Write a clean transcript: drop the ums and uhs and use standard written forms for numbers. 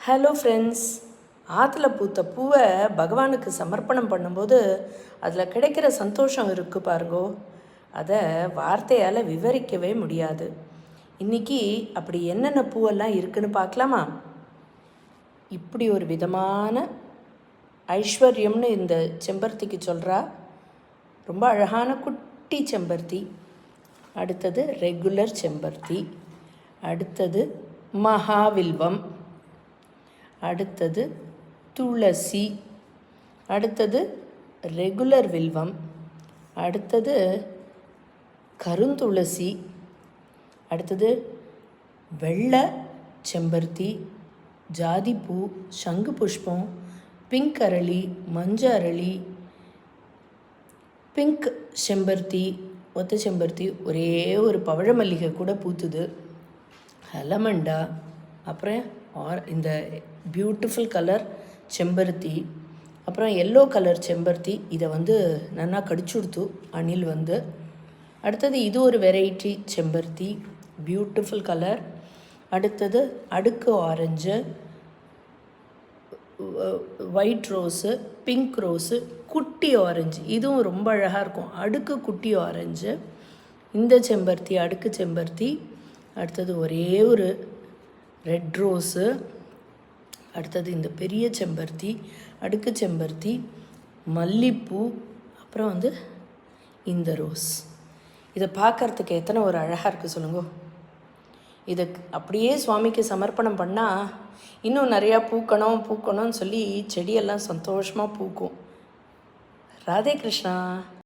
Hello friends, ஆற்றுல பூத்த பூவை பகவானுக்கு சமர்ப்பணம் பண்ணும்போது அதில் கிடைக்கிற சந்தோஷம் இருக்குது பாருங்கோ, அதை வார்த்தையால் விவரிக்கவே முடியாது. இன்றைக்கி அப்படி என்னென்ன பூவெல்லாம் இருக்குதுன்னு பார்க்கலாமா? இப்படி ஒரு விதமான ஐஸ்வர்யம்னு இந்த செம்பருத்திக்கு சொல்கிறா. ரொம்ப அழகான குட்டி செம்பருத்தி. அடுத்தது ரெகுலர் செம்பருத்தி. அடுத்தது மகாவில்வம். அடுத்தது துளசி. அடுத்தது ரெகுலர் வில்வம். அடுத்தது கருந்துளசி. அடுத்தது வெள்ளை செம்பருத்தி, ஜாதிப்பூ, சங்கு புஷ்பம், பிங்க் அரளி, மஞ்ச அரளி, பிங்க் செம்பருத்தி, ஒத்த செம்பருத்தி, ஒரே ஒரு பவழ மல்லிகை கூட பூத்துது, அலமண்டா, அப்புறம் இந்த பியூட்டிஃபுல் கலர் செம்பருத்தி, அப்புறம் எல்லோ கலர் செம்பருத்தி. இதை நல்லா கடிச்சுடுத்து அணில் அடுத்தது இது ஒரு வெரைட்டி செம்பருத்தி, பியூட்டிஃபுல் கலர். அடுத்தது அடுக்கு orange, white rose, pink rose, குட்டி ஆரஞ்சு, இதுவும் ரொம்ப அழகாக இருக்கும். அடுக்கு குட்டி ஆரஞ்சு. இந்த செம்பருத்தி அடுக்கு செம்பருத்தி. அடுத்தது ஒரே ஒரு ரெட் ரோஸு. அடுத்தது இந்த பெரிய செம்பருத்தி, அடுக்கு செம்பருத்தி, மல்லிப்பூ, அப்புறம் இந்த ரோஸ். இதை பார்க்குறதுக்கு எத்தனை ஒரு அழகாக இருக்குது சொல்லுங்க. இதை அப்படியே சுவாமிக்கு சமர்ப்பணம் பண்ணால் இன்னும் நிறையா பூக்கணும்னு சொல்லி செடியெல்லாம் சந்தோஷமாக பூக்கும். ராதே கிருஷ்ணா.